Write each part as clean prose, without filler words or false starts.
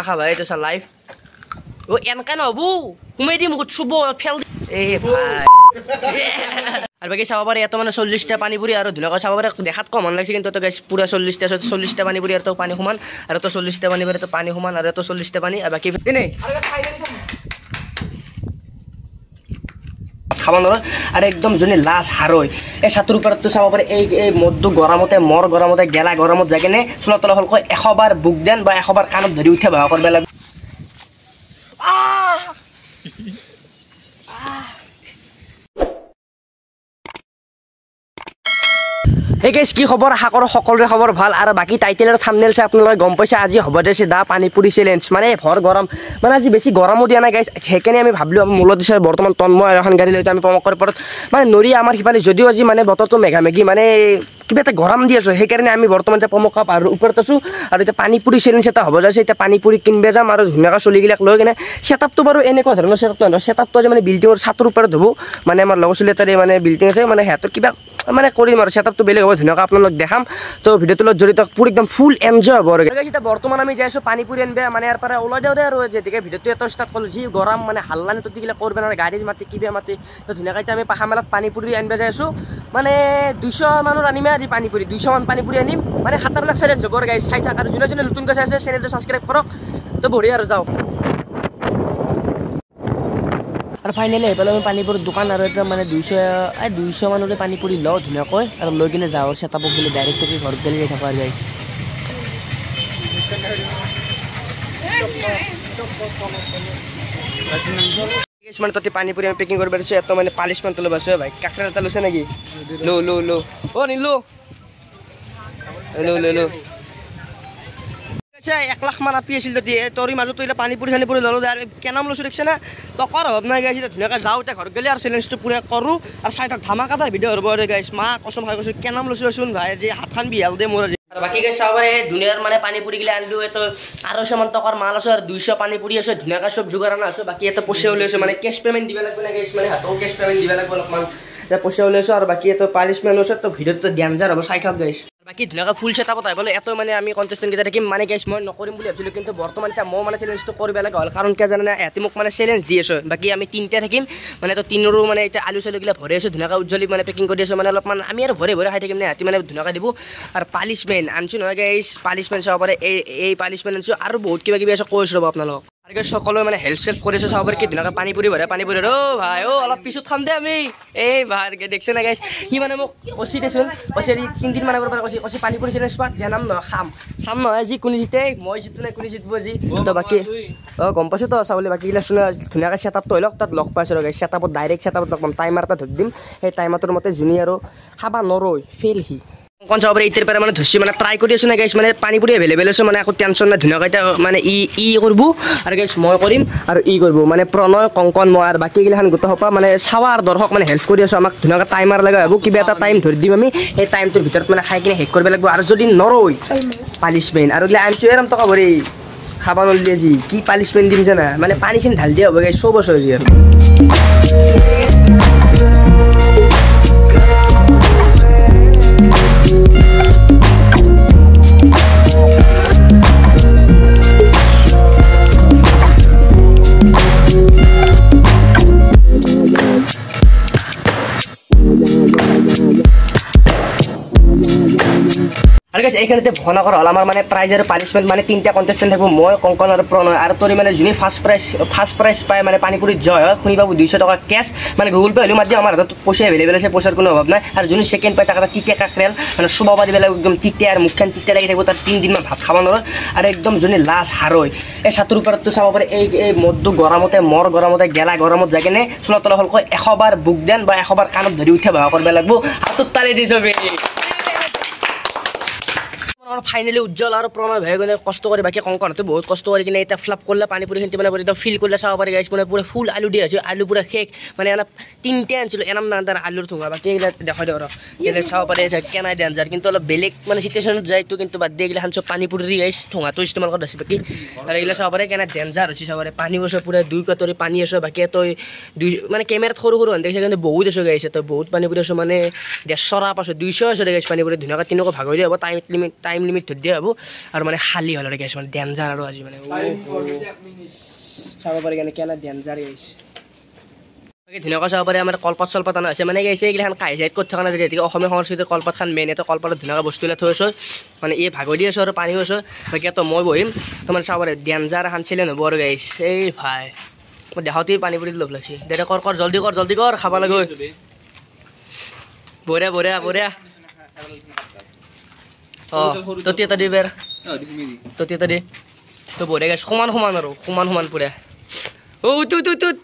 খা ভাই এটা চা লাইভ ও এনকা নহবো কুমাই দি মুখত চুব ফেল এই ভাই আর বাকি চাব পারে এত মানে 40টা পানিপুরি আর ধুনাকৈ চাব পারে দেখাত কম লাগছে কিন্তু তো গাইস পুরা 40টা পানিপুরি আর তো পানি সমান আর তো 40টা পানিপুরি তো পানি সমান আর তো 40টা পানি আর বাকি দিনে খাব নয় আর একদম যদি লাশ হারই এই ছাতুর উপৰত তো চাব পাৰে এই মদটো গৰমতে গৰমতে গেলা গৰমত যাই কেনে চুলা তলা হলকৈ 100 বাৰ বুক দেন বা 100 বাৰ কাণত ধৰি উঠে ভাগ কৰিব লাগে Hey guys, কি খবৰ আশা কৰো সকলোৰে খবৰ ভাল আৰু বাকি টাইটেল আৰু থাম্বনেল চাই আপোনালোকে গম পাইছে আজি হ'ব দেছে দা পানীপুৰি চ্যালেঞ্জ মানে ভৰ গৰম মানে আজি বেছি গৰমো দিয়া নাই গাইস হেকেনে আমি ভাবলো মূলত দিছে বৰ্তমান তন্ময় এখন গাড়ী লৈ আমি পমকৰ পৰত মানে নৰি আমাৰ হিফালে যদিও আজি মানে বতৰটো মেঘামেঘি মানে কিবা এটা গৰম দি আছে সেইকাৰণে আমি বৰ্তমান পমকা পাৰ ওপৰত আছো আৰু এটা পানীপুৰি চ্যালেঞ্জ এটা হ'ব যাইছে এটা পানীপুৰি কিনবে যাম আৰু ধুনীয়াকৈ চলি গিলাক লৈ কেনে সেটআপটো বাৰু এনেকুৱা ধৰণৰ সেটআপটো আজি মানে বিল্ডিঙৰ ছাতৰ ওপৰত হ'ব মানে আমাৰ লগৰ চলি এটাৰে মানে বিল্ডিং আছে মানে হেতৰ কিবা মানে কৰিম আৰু সেটআপটো বেলেগ হ'ব ধুনীয়াকৈ আপোনালোক দেখাম তো ভিডিওটো লগত জড়িত পুৰা একদম ফুল এনজয় হ'ব আৰু গাইস এটা বৰ্তমান আমি যাইছো পানীপুৰি আনবে মানে ইয়াৰ পৰা ওলাই দিওঁ দে আৰু যেতিকে ভিডিওটো এটা ষ্টাৰ্ট কৰিলো যি গৰম মানে হাল্লানি তো কিলা কৰবে না গাড়ী মাতি কিবা মাতি তো ধুনীয়াকৈ আমি পাহা মেলাত পানীপুৰি আনবে যাইছো মানে 200 মানুহ আনিমে আজি পানীপুৰি 200 মান পানীপুৰি আনিম মানে খাতাৰনাক চ্যালেঞ্জ হ'ব গাইস চাই থাক আৰু যোনে নতুন কাছে আছে চেনেলটো সাবস্ক্ৰাইব কৰক তো বঢ়িয়া আৰু যাও আৰু ফাইনালি এফালে আমি পানীপুৰিৰ দোকান আৰু এটা মানে 200 মানুহৰে পানীপুৰি লওঁ ধুনীয়াকৈ আৰু লৈ কিনে যাওঁ সেটআপক গ'লে ডাইৰেক্ট কি ঘৰত গ'লে যাই থাকা আৰু গাইছ মানে তাতে পানীপুৰি আমি পেকিং কৰিব পাৰিছো এত মানে পালিশমেন্ট ল'ব আছে ভাই কাকৰা এটা লৈছে নেকি লো ও নিলো লো 1 লাখ মান আপি আছিল তোৰ মাজত তইলা পানীপুৰি চানীপুৰি ললো আৰু কেনাম লৈছো দেখছ না টকাৰ হ'ব নাই গাইছ ধুনীয়াকৈ যাওঁ এতিয়া ঘৰত গ'লে আৰু চ্যালেঞ্জটো পুৰা কৰোঁ আৰু চাই থাক ধামাকাদাৰ ভিডিঅ' হ'ব আৰু গাইছ মা কসম খাই কৈছো কেনাম লৈছোচোন ভাই যে হাতখান বিহাল দে মোৰ আৰু বাকি গাইছ চাব পাৰে দুনিয়াৰ মানে পানীপুৰি গিলা আনলো এত 250 মান টকাৰ মাল আছে আৰু 200 পানীপুৰি আছে ধুনীয়াকৈ সব যোগাৰ আনা আছে বাকি এত পইচা ওলাইছে মানে কেশ পেমেন্ট দিব লাগিব না গাইছ মানে হাতও কেশ পেমেন্ট দিব লাগিব অলপমান পইচা ওলাইছে আৰু বাকি এত পালিশমেন্ট আছে তো ভিডিঅ'টো ডেঞ্জাৰ হ'ব চাই থাক গাইছ বাকি ধুনীয়াকৈ ফুল সেটআপত আহিবলে এত মানে আমি কন্টেস্টেন্ট কেইটা থাকিম মানে গাইছ মই নকৰিম বুলি ভাবিছিলো কিন্তু বৰ্তমান এটা মই মানে চ্যালেঞ্জটো কৰিব লগা হ'ল কাৰণ কিয় জানে না এতি মোক মানে চ্যালেঞ্জ দি আছে বাকি আমি তিনটা থাকিম মানে তো তিনৰো মানে এটা আলু চালু গিলা ভৰাই আছে ধুনীয়াকৈ উজ্জ্বলি মানে পেকিং কৰি আছে মানে অলপমান আমি আৰু ভৰে খাই থাকিম না এতি মানে ধুনীয়াকৈ দিব আৰু পালিশমেন্ট আনছো নহয় গাইছ পালিশমেন্ট চাব পাৰে এই পালিশমেন্ট আনছো আৰু বহুত কিবা কিবি আছে কৈছো ৰ'ব আপোনালোক আৰু সকলোৱে মানে হেল্প সেল্প কৰিছে চাব পাৰে কি ধুনীয়াকৈ পানীপুৰি ও ভাই ও অলপ পিছত খাম দে আমি এই ভাই দেখছে না গাইছ কি মানে মোক কচি দেচোন কচি 3 দিন মান আগৰ পৰা কচি পানীপুৰি চ্যালেঞ্জ পাত জানাম ন খাম নহয় যি কোনি জিতে মই জিতু নাই কোনি জিতব যি তো বাকি গম পাইছো তো চাবলৈ বাকি গিলা শুনে ধুনীয়াকৈ সেটআপটো হলক তাত লগ পাইছো ৰ গাইছ সেটআপত ডাইৰেক্ট সেটআপত লগ পাম টাইমাৰ এটা ধৰি দিম সেই টাইমাৰটোৰ মতে জুনি আৰু খাবা নৰয় ফেল হি কোন চাব পাৰে ইতেৰ পৰা মানে ধুছি মানে ট্ৰাই কৰি আছো না গাইছ মানে পানীপুৰি এভেইলেবল আছে মানে একো টেনচন নাই ধুনীয়াকৈ মানে ই কৰিব আৰু গাইছ মই কৰিম আৰু ই কৰিব মানে প্ৰণয় কংকন মই আৰু বাকি গিলাখান গোটা হপা মানে চাৱাৰ দৰ্শক মানে হেল্প কৰি আছো আমাক ধুনীয়াকৈ টাইমাৰ লগা হ'ব কিবা এটা টাইম ধৰি দিম আমি সেই টাইমটোৰ ভিতৰত মানে খাই কিনে শেষ কৰিব লাগিব আৰু যদি নৰয় পালিশমেন্ট আৰু গিলা আনছো এৰম টকা ভৰি খাবা নলি আজি কি পালিশমেন্ট দিম জানা মানে পানী চিন ঢাল দিয়া হ'ব গাইছ 100 বছৰ আজি আৰু আৰু গাইছ এইখানতে ভনা কৰা হল আমাৰ মানে প্ৰাইজ আৰু পানিশমেন্ট মানে তিনটা কন্টেস্টেন্ট থাকিব মই কংকন আৰু প্ৰণয় আৰু তোৰি মানে যোনে ফাৰ্ষ্ট প্ৰাইজ পায় মানে পানীপুৰিত জয় হয় শুনি পাব 200 টকা কেছ মানে গুগল পে হলেও মাতি আমাৰ হাতত পইচা এভেইলেবল আছে পইচাৰ কোনো অভাৱ নাই আৰু যোনে সেকেন্ড পায় তাক টিটিয়া কাকৰেল মানে সুবাবা দিবেলা একদম টিটিয়া আৰু মুখখান টিটিয়া লাগি থাকিব তাৰ 3 দিন মান ভাত খাব নোৱাৰে আৰু একদম যোনে লাজ হাৰয় এই ছাতৰ ওপৰত তো চাব পাৰে এই মদটো গৰমতে গেলা গৰমত যাই কেনে চুলা তলা হলকৈ 100 বাৰ বুক দেন বা 100 বাৰ কাণত ধৰি উঠে ভাগ কৰিব লাগিব হাতত তালি দি চবে ফাইনালি উজ্জ্বল আৰু প্ৰণয় ভাই গনে কষ্ট কৰি বাকি কংকনতে বহুত কষ্ট কৰি কিনে এটা ফ্লাপ কৰলে পানীপুৰি খেন্তি মানে একদম ফিল কৰলে চাব পাৰি গাইছ মানে পুৰা ফুল আলু দি আছে আলু পুৰা শেষ মানে এনা তিনটা আনছিল এনাম নান আলুৰ ঠুঙা বাকি এগুলা দেখাই দিওঁ এনে চাব পাৰি কেনাই ডেঞ্জাৰ কিন্তু অলপ বেলেগ মানে সিচুৱেশ্যনত যায়তো কিন্তু বাদ দিয়ে এগুলা চব পানীপুৰি গাইছ ঠুঙাটো ইস্তেমাল কৰি আছে বাকি আৰু এগুলা চাব পাৰি কেনে ডেঞ্জাৰ হৈছে চাব পাৰি পানী আছে পুৰা 2 কাটৰি পানী আছে বাকি তই মানে কেমেৰাত সৰু সৰু দেখিছে কিন্তু বহুত আছে গাইছ তই বহুত পানীপুৰি আছে মানে 150 পাছ 200 আছে গাইছ পানীপুৰি ধুনীয়াকৈ তিনকৈ ভাগ হৈ দিব টাইম লিমিট ধৰি দিয়া হ'ব আৰু মানে খালী হ'ল আৰু গাইছ মানে ডেঞ্জাৰ আৰু আজি মানে চাব পাৰি কেনে ডেঞ্জাৰ গাইছ ধুনীয়াকৈ চাব পাৰি আমাৰ কলপাত চলপাত আনা হৈছে মানে গাইছে এইগিলাখান কাঁহী চাইড ক'ত থকা নাই যদি অসমীয়া সংস্কৃতিৰ কলপাত খান মেইন এটা কলপাতত ধুনীয়াকৈ বস্তুবিলাক থৈ আছোঁ মানে এই ভাগৰ দি আছোঁ আৰু পানীও আছোঁ বাকী তো মই বহিম তো মানে চাব পাৰি ডেঞ্জাৰ এখন চেলেন হ'ব আৰু গাইছ এই ভাই মই দেখাওঁতে পানী পৰি লোভ লাগিছে দে কৰ জল্দি কৰ খাব লাগে বঢ়িয়া বঢ়িয়া বঢ়িয়া অঁ ততি এটা দি বেৰ ততি এটা দি তো বঢ়িয়া গাইছ সমান আৰু সমান পুৰা তুত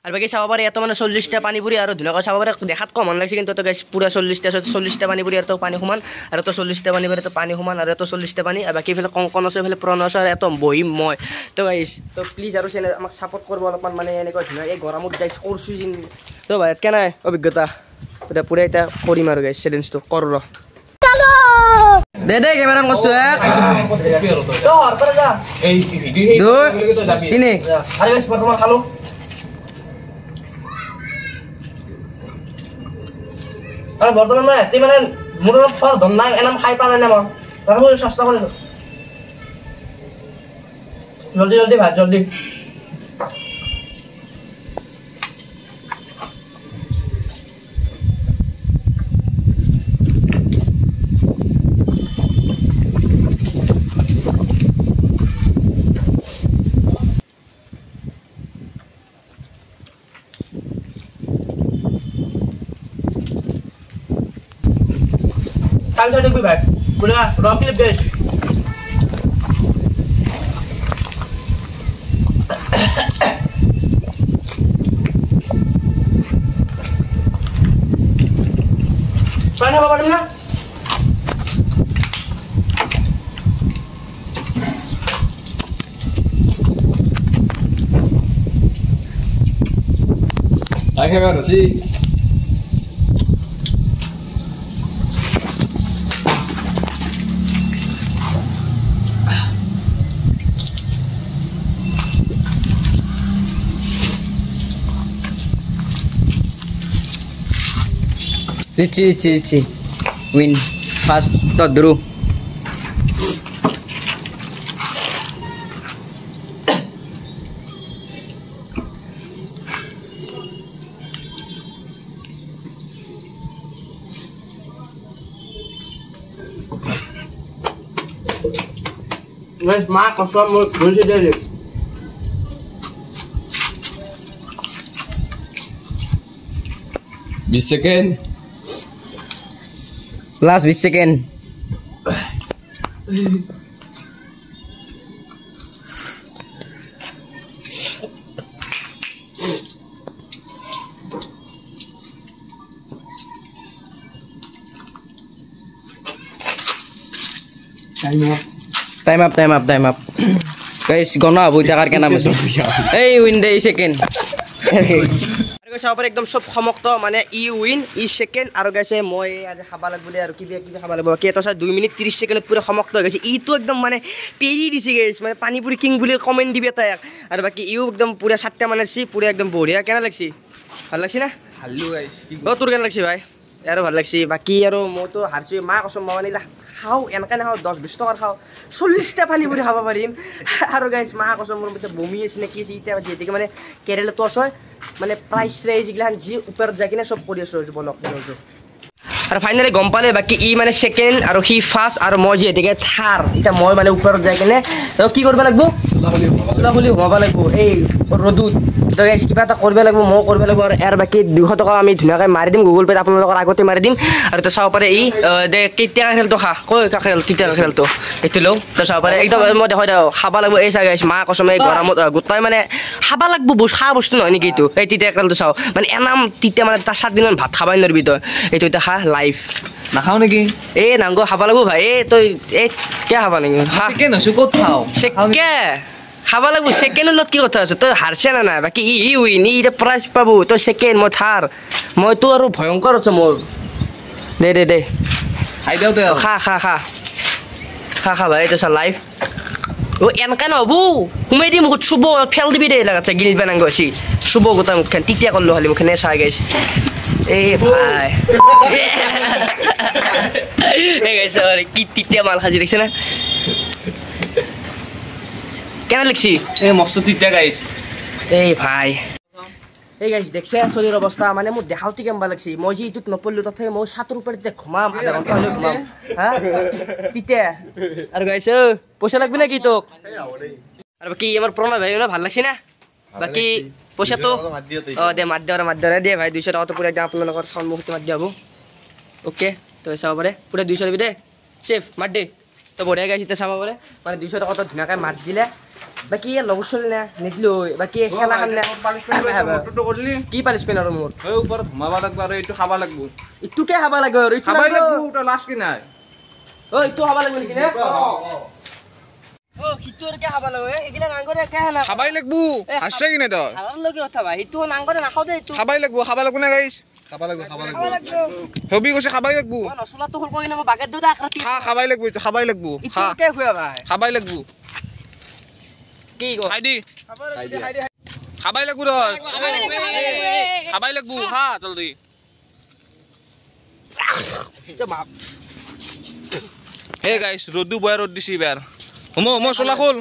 আৰু বাকী চাব পাৰি এটা মানে 40টা পানীপুৰি আৰু ধুনীয়াকৈ চাব পাৰি দেখাত কম লাগিছে কিন্তু গাইছ পুৰা 40টা পানীপুৰি আৰু পানী সমান আৰু 40টা পানীপুৰি পানী সমান আৰু 40টা পানী আৰু বাকী এইফালে কংকন আছে এইফালে প্ৰণ আছে আৰু এটা বহিম মই তো গাইছ তো প্লিজ আৰু চেনেল আমাক ছাপোৰ্ট কৰিব অলপমান মানে এনেকুৱা ধুনীয়া এই গৰমত গাইছ কৰিছোঁ যেন তো ভাই কেনে অভিজ্ঞতা এতিয়া পুৰা এতিয়া কৰিম আৰু গাইছ চেলেঞ্জটো কৰ দে কেমেৰা কৰছো খালো বৰ্তমান মানে ৰাতি মানে মোৰ অলপ খোৱাৰ ধন নাই এনাম খাই পোৱা নাই না মই তথাপিও চেষ্টা কৰিছোঁ জল্দি ভাত জল্দি Cansado de cuidar. Pula, rock the best. Mana bapak mana? Anh em ăn gì? Cici win fast todru guys ma kosong mau bersih deh bisa kan last 20 second time up guys gonna abu takar ke naam hey win day second চাব পাৰি একদম সব সমাপ্ত মানে ই win ই second আৰু গাইছে মই আজি খাবা লাগ বুলি আৰু কিবা খাবা লাগিব কি এটা 2 মিনিট 30 সেকেন্ডত পুৰা সমাপ্ত হৈ গৈছে ইটো একদম মানে পেৰি দিছে গাইছ মানে পানীপুৰি কিং বুলি কমেন্ট দিবে তাই আৰু বাকি ইও একদম পুৰা 7টা মানেছি পুৰা একদম বঢ়িয়া কেনে লাগছি ভাল লাগছি না হাল্লু গাইছ তোৰ কেনে লাগছি ভাই আৰু ভাল লাগছি বাকি আৰু মইতো হাৰছি মা কসম মই মানিলা খাও এনেকা না খাও 10-20 টকাৰ খাও 40টা পানীপুৰি খাব পাৰিম আৰু গাইছ মা কসম মোৰ মতে বমি আছে নে কি আছে ইটা যেতিকে মানে কেৰেলা টছ হয় মানে প্ৰাইস ৰেঞ্জ গিলান যি ওপৰত যায় কিনে সব কৰি আছো বলক আৰু ফাইনালি গম পালে বাকি ই মানে সেকেন্ড আৰু হি ফাৰ্স্ট আৰু মই যি এতিকে থাৰ এটা মই মানে ওপৰত যায় কিনে কি কৰিব লাগিব চলাবলি হবা লাগিব এই ৰদুত তো গাইছ কিবা এটা কৰিব লাগিব মই কৰিব লাগিব আৰু এৰ বাকি 200 টকা আমি ধুনাকৈ মাৰি দিম গুগল পে আপোনালোকৰ আগতে মাৰি দিম আৰু তো চাব পাৰে ই দে কেতিয়া খেলটো খা কই কা খেল তিতা খেলটো এতিলো তো চাব পাৰে একদম মই দেখাই দাও খাবা লাগিব এই চাই গাইছ মা কসমে গৰমত গুটাই মানে খাবা লাগিব খা বস্তু নহয় নেকি এইটো এই তিতা খেলটো চাও মানে এনাম তিতা মানে তা 7 দিন ভাত খাবাই নৰবি তো এইটো এটা খা লাইফ নাখাও নেকি এ নাংগো খাবা লাগিব ভাই এ তই এ কি খাবা নেকি খা কে নসু কত খাও কে খাবা লাগিব সেকেন্ডত কি কথা আছে তই হারছে না না বাকি ই উইন ই প্রাইজ পাবো তো সেকেন্ড মই থার মই তো আৰু ভয়ঙ্কর আছে মোর দে খাই দাও তো খা ভাই এটা লাইফ ও এনকা নহবো সোমাই দি মুখত চুব ফেল দিবি দে লাগাছে গিল বানাং গৈছি চুব গোটা মুখখান তিতিয়া করলো খালি মুখখানে চাই গাইছ এই ভাই এই গাইছ আরে কি তিতিয়া মাল খাজি দেখছ না কেন লিখছি এই মস্ত তিতা গাইছ এই ভাই এই গাইছ দেখছে শরীর অবস্থা মানে মু দেখাওতি কেমবা লাগছি মই জি ইতুত নপল্লু তথে মই 7 উপরে তে ঘুমাম আধা ঘন্টা হলে ঘুমাম হ্যাঁ তিতিয়া আর গাইছ পয়সা লাগবে নাকি তোক আর বাকি আমার প্রণয় ভাই না ভাল লাগছে না বাকি পয়সা তো দে মার দে ভাই 200 টাকা তো পুরো একদম আপনাদের সাউন্ড মুহূর্তে মার দিয়াবো ওকে তো চাব পারে পুরো 200 দিবি দে সেফ মার দে তো বড়িয়া গাইছি তে চাব পারে মানে 200 টাকা তো ধুনাকে মার দিলে বাকি লগছল না নিদিলো বাকি খেলা খান না মটটো করলি কি পানিশমেন্ট আর মোর এই উপর ধমাবা লাগব আর এইটো খাবা লাগব ইটুকে খাবা লাগে আর ইটু খাবাই লাগব ওটা লাস্ট কি নাই ও ইটু খাবা লাগবে কি না ও কিটোর কে খাবা লাগে এগিলা নাঙ্গরে কে না খাবাই লাগব হাসছে কি না তো খাবার লগে কথা ভাই ইটু নাঙ্গরে নাখাও দে ইটু খাবাই লাগব না গাইস খাবা লাগব হবি কইছে খাবাই লাগব ও নসলা তো হল কই না বাগের দুটা আকরাতি খাবাই লাগব তো খাবাই লাগব ইটু কে খুয়া ভাই খাবাই লাগব কি গো খাই দি খাবাই লাগব রে খাবাই লাগব খা জলদি হে গাইস রোদু বয় রোদ দিছি বার মো চলা খোল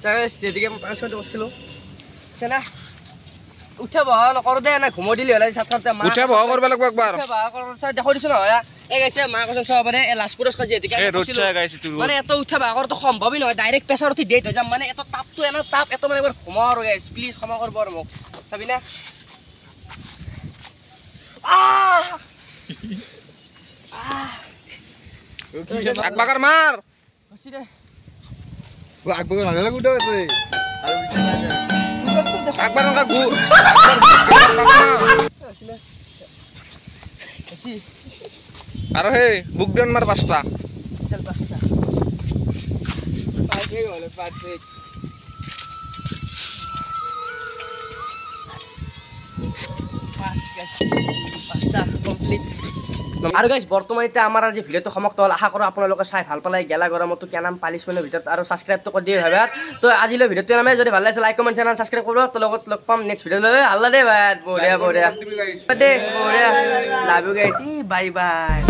তাই সেদিকে 500 বসছিল সেনা উঠে বহা নকৰো দে না ঘুমো দিলি হলে সাতখানতে মা উঠে বহা কৰিব লাগব একবাৰ উঠে বহা কৰ চাই দেখো দিছ নহয় এই গাইছে মা কসম চাব পাৰে এই লাষ্ট পুৰস্কাৰ যেদিকে এ ৰোদ চাই গাইছে তুই মানে এত উঠে বহা কৰ তো সম্ভৱই নহয় ডাইরেক্ট প্রেসার উঠি দেই যাম মানে এত তাপটো এনা তাপ এত মানে একবার ঘুমা আৰু গাইস প্লিজ ক্ষমা কৰব আৰু মোক চাবি না একবাৰ মাৰ হসি দে আগবগে ভালে লাগু দে একবাৰ নকা গু হসি আৰু হে বুক ডাউন মাৰ পাঁচটা চল পাস্তা পাই গই হলে পাতে পাস্তা কমপ্লিট আৰু গাইস বৰ্তমানতে আমাৰ আজি ভিডিওটো সমাপ্ত হ'ল আশা কৰোঁ আপোনালোকে চাই ভাল পালে গেলা গৰমতো কেনাম পালিশমেন্টৰ ভিতৰত আৰু সাবস্ক্ৰাইব তো কৰি দিও ভাবা তো আজিলৈ ভিডিওটো নামে যদি ভাল লাগিছে লাইক কমেন্ট চেনেল সাবস্ক্ৰাইব কৰিব তো লগত লগ পাম নেক্সট ভিডিওলৈ আল্লাহ দে ভাই বঢ়িয়া বঢ়িয়া love you guys bye bye